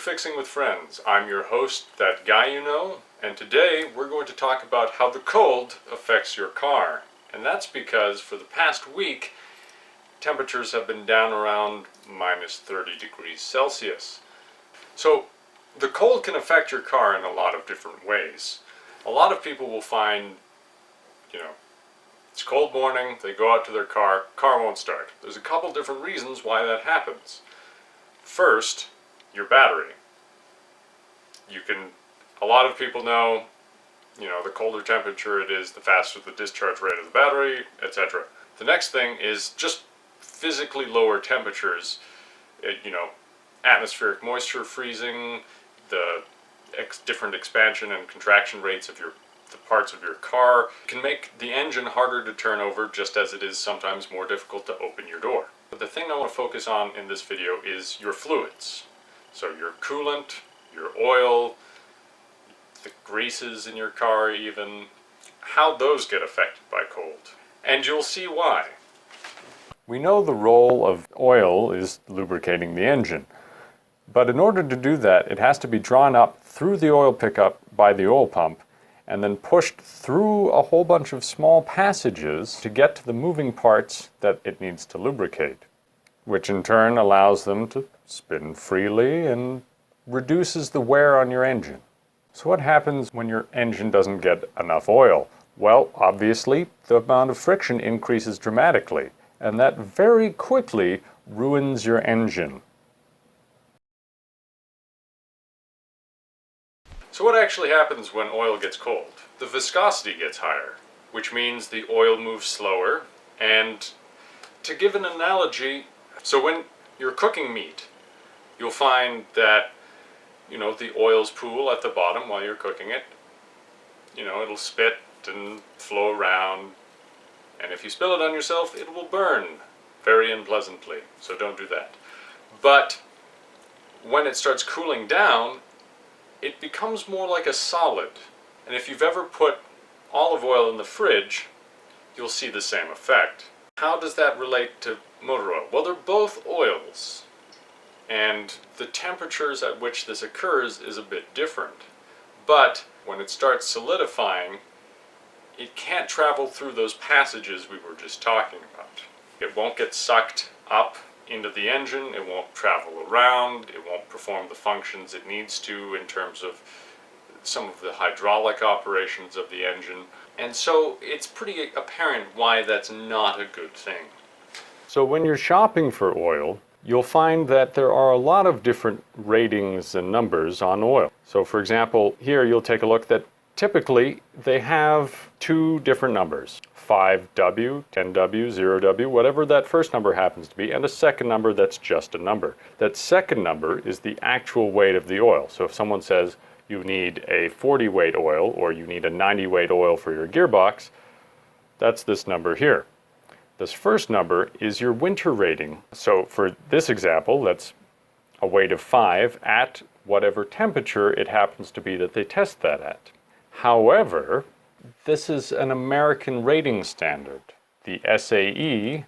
Fixing with Friends. I'm your host, that guy you know, and today we're going to talk about how the cold affects your car. And that's because for the past week, temperatures have been down around minus 30 degrees Celsius. So the cold can affect your car in a lot of different ways. A lot of people will find, it's a cold morning, they go out to their car won't start. There's a couple different reasons why that happens. First, your battery. A lot of people know, the colder temperature it is, the faster the discharge rate of the battery, etc. The next thing is just physically lower temperatures, atmospheric moisture freezing, the different expansion and contraction rates of the parts of your car can make the engine harder to turn over, just as it is sometimes more difficult to open your door. But the thing I want to focus on in this video is your fluids. So your coolant, your oil, the greases in your car even, how those get affected by cold. And you'll see why. We know the role of oil is lubricating the engine. But in order to do that, it has to be drawn up through the oil pickup by the oil pump and then pushed through a whole bunch of small passages to get to the moving parts that it needs to lubricate, which in turn allows them to spin freely and reduces the wear on your engine. So what happens when your engine doesn't get enough oil? Well, obviously, the amount of friction increases dramatically, and that very quickly ruins your engine. So what actually happens when oil gets cold? The viscosity gets higher, which means the oil moves slower. And to give an analogy, so when you're cooking meat, you'll find that, the oils pool at the bottom while you're cooking it. It'll spit and flow around, and if you spill it on yourself, it will burn very unpleasantly, so don't do that. But when it starts cooling down, it becomes more like a solid. And if you've ever put olive oil in the fridge, you'll see the same effect. How does that relate to motor oil? Well, they're both oils, and the temperatures at which this occurs is a bit different. But when it starts solidifying, it can't travel through those passages we were just talking about. It won't get sucked up into the engine, it won't travel around, it won't perform the functions it needs to in terms of some of the hydraulic operations of the engine. And so it's pretty apparent why that's not a good thing. So when you're shopping for oil, you'll find that there are a lot of different ratings and numbers on oil. So for example, here you'll take a look that typically they have two different numbers. 5W, 10W, 0W, whatever that first number happens to be, and a second number that's just a number. That second number is the actual weight of the oil. So if someone says you need a 40 weight oil or you need a 90 weight oil for your gearbox, that's this number here. This first number is your winter rating. So for this example, that's a weight of 5 at whatever temperature it happens to be that they test that at. However, this is an American rating standard. The SAE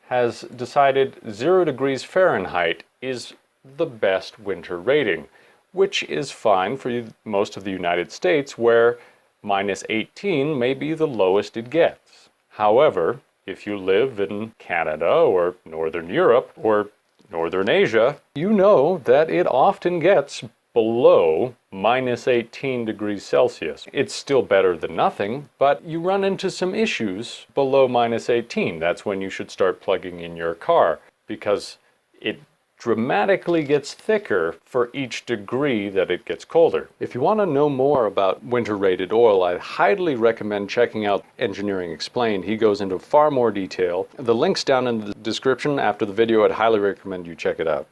has decided 0 degrees Fahrenheit is the best winter rating, which is fine for most of the United States, where minus 18 may be the lowest it gets. However, if you live in Canada or Northern Europe or Northern Asia, you know that it often gets below minus 18 degrees Celsius. It's still better than nothing, but you run into some issues below minus 18. That's when you should start plugging in your car, because it dramatically gets thicker for each degree that it gets colder. If you want to know more about winter-rated oil, I highly recommend checking out Engineering Explained. He goes into far more detail. The link's down in the description after the video. I'd highly recommend you check it out.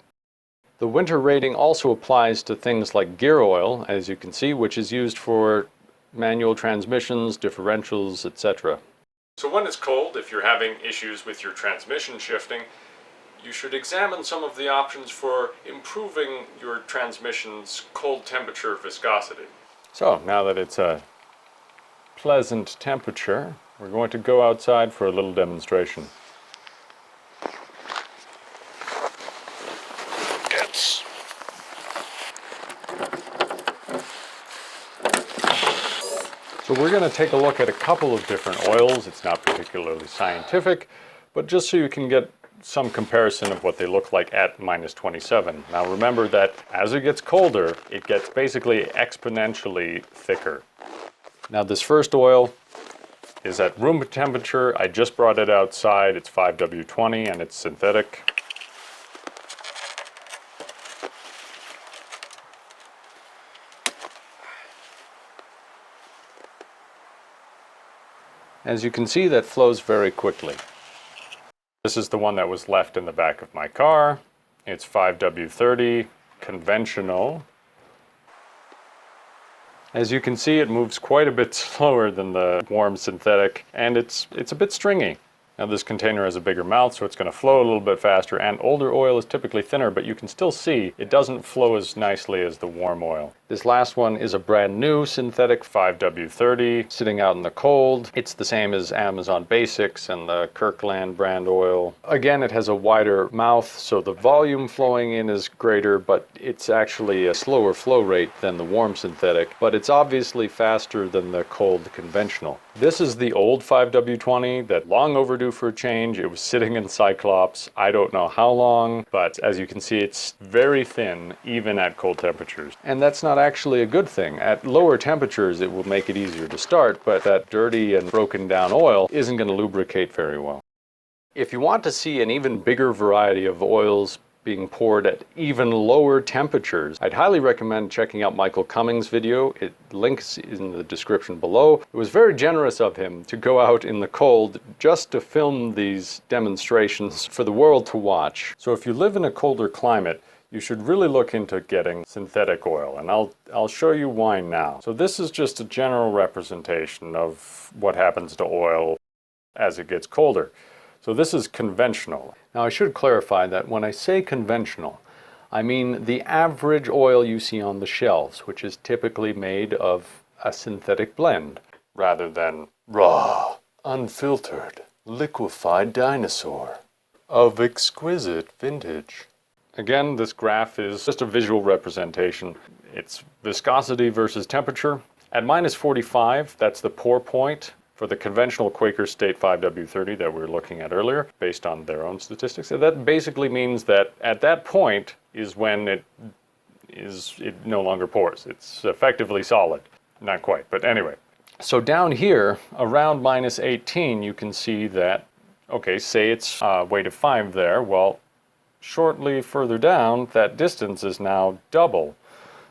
The winter rating also applies to things like gear oil, as you can see, which is used for manual transmissions, differentials, etc. So when it's cold, if you're having issues with your transmission shifting, you should examine some of the options for improving your transmission's cold temperature viscosity. So now that it's a pleasant temperature, we're going to go outside for a little demonstration. So we're going to take a look at a couple of different oils. It's not particularly scientific, but just so you can get some comparison of what they look like at -27. Now remember that as it gets colder, it gets basically exponentially thicker. Now this first oil is at room temperature. I just brought it outside. It's 5W20 and it's synthetic. As you can see, that flows very quickly. This is the one that was left in the back of my car. It's 5W30, conventional. As you can see, it moves quite a bit slower than the warm synthetic, and it's a bit stringy. Now this container has a bigger mouth, so it's going to flow a little bit faster, and older oil is typically thinner, but you can still see it doesn't flow as nicely as the warm oil. This last one is a brand new synthetic 5W30, sitting out in the cold. It's the same as Amazon Basics and the Kirkland brand oil. Again, it has a wider mouth, so the volume flowing in is greater, but it's actually a slower flow rate than the warm synthetic, but it's obviously faster than the cold conventional. This is the old 5W20 that long overdue for a change. It was sitting in Cyclops, I don't know how long, but as you can see, it's very thin even at cold temperatures. And that's not actually a good thing. At lower temperatures, it will make it easier to start, but that dirty and broken down oil isn't going to lubricate very well. If you want to see an even bigger variety of oils being poured at even lower temperatures, I'd highly recommend checking out Michael Cummings' video. It links in the description below. It was very generous of him to go out in the cold just to film these demonstrations for the world to watch. So if you live in a colder climate, you should really look into getting synthetic oil, and I'll show you why now. So this is just a general representation of what happens to oil as it gets colder. So this is conventional. Now I should clarify that when I say conventional, I mean the average oil you see on the shelves, which is typically made of a synthetic blend, rather than raw, unfiltered, liquefied dinosaur of exquisite vintage. Again, this graph is just a visual representation. It's viscosity versus temperature. At -45, that's the pour point for the conventional Quaker State 5W30 that we were looking at earlier, based on their own statistics. So that basically means that at that point is when it no longer pours. It's effectively solid. Not quite, but anyway. So down here, around -18, you can see that, okay, say it's weight of 5 there. Well, shortly further down, that distance is now double.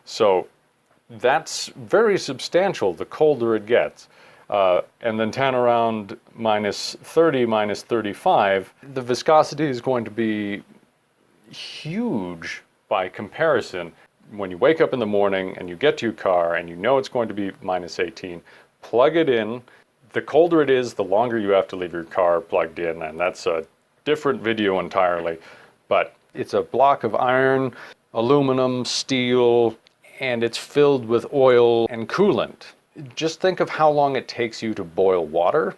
So that's very substantial the colder it gets. And then down around -30, -35, the viscosity is going to be huge by comparison. When you wake up in the morning and you get to your car and you know it's going to be -18, plug it in. The colder it is, the longer you have to leave your car plugged in, and that's a different video entirely. But it's a block of iron, aluminum, steel, and it's filled with oil and coolant. Just think of how long it takes you to boil water.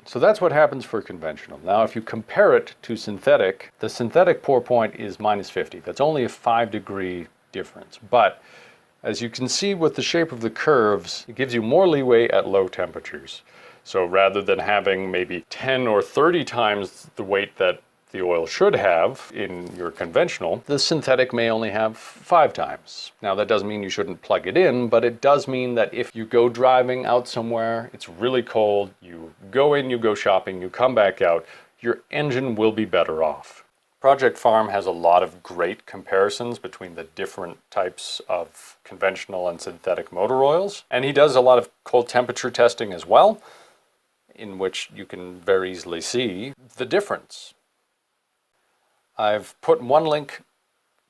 So that's what happens for conventional. Now, if you compare it to synthetic, the synthetic pour point is -50. That's only a 5-degree difference. But as you can see with the shape of the curves, it gives you more leeway at low temperatures. So rather than having maybe 10 or 30 times the weight that the oil should have in your conventional, the synthetic may only have 5 times. Now that doesn't mean you shouldn't plug it in, but it does mean that if you go driving out somewhere, it's really cold, you go in, you go shopping, you come back out, your engine will be better off. Project Farm has a lot of great comparisons between the different types of conventional and synthetic motor oils, and he does a lot of cold temperature testing as well, in which you can very easily see the difference. I've put one link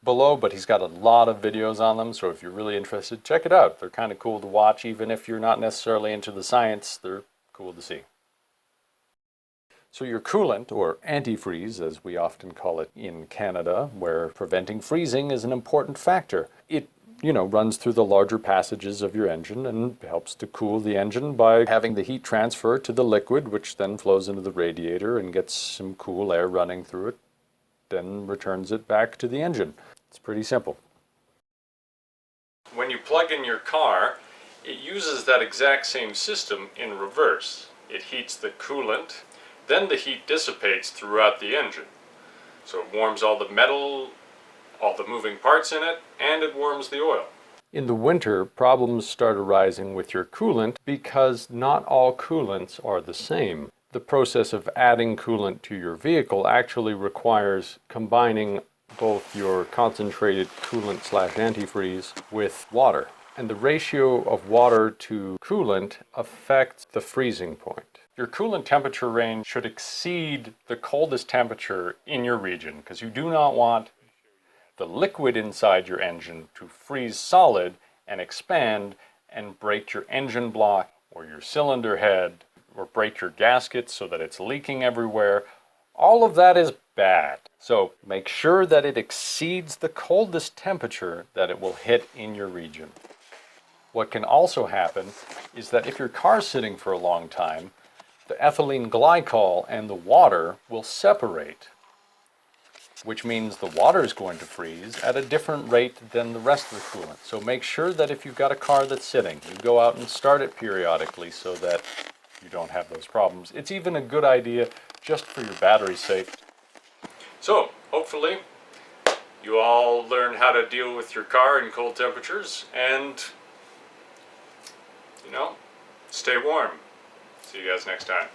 below, but he's got a lot of videos on them, so if you're really interested, check it out. They're kind of cool to watch, even if you're not necessarily into the science, they're cool to see. So your coolant, or antifreeze, as we often call it in Canada, where preventing freezing is an important factor. It, runs through the larger passages of your engine and helps to cool the engine by having the heat transfer to the liquid, which then flows into the radiator and gets some cool air running through it, then returns it back to the engine. It's pretty simple. When you plug in your car, it uses that exact same system in reverse. It heats the coolant, then the heat dissipates throughout the engine. So it warms all the metal, all the moving parts in it, and it warms the oil. In the winter, problems start arising with your coolant because not all coolants are the same. The process of adding coolant to your vehicle actually requires combining both your concentrated coolant / antifreeze with water. And the ratio of water to coolant affects the freezing point. Your coolant temperature range should exceed the coldest temperature in your region because you do not want the liquid inside your engine to freeze solid and expand and break your engine block or your cylinder head or break your gasket so that it's leaking everywhere. All of that is bad. So make sure that it exceeds the coldest temperature that it will hit in your region. What can also happen is that if your car's sitting for a long time, the ethylene glycol and the water will separate, which means the water is going to freeze at a different rate than the rest of the coolant. So make sure that if you've got a car that's sitting, you go out and start it periodically so that you don't have those problems. It's even a good idea just for your battery's sake. So, hopefully, you all learn how to deal with your car in cold temperatures and, stay warm. See you guys next time.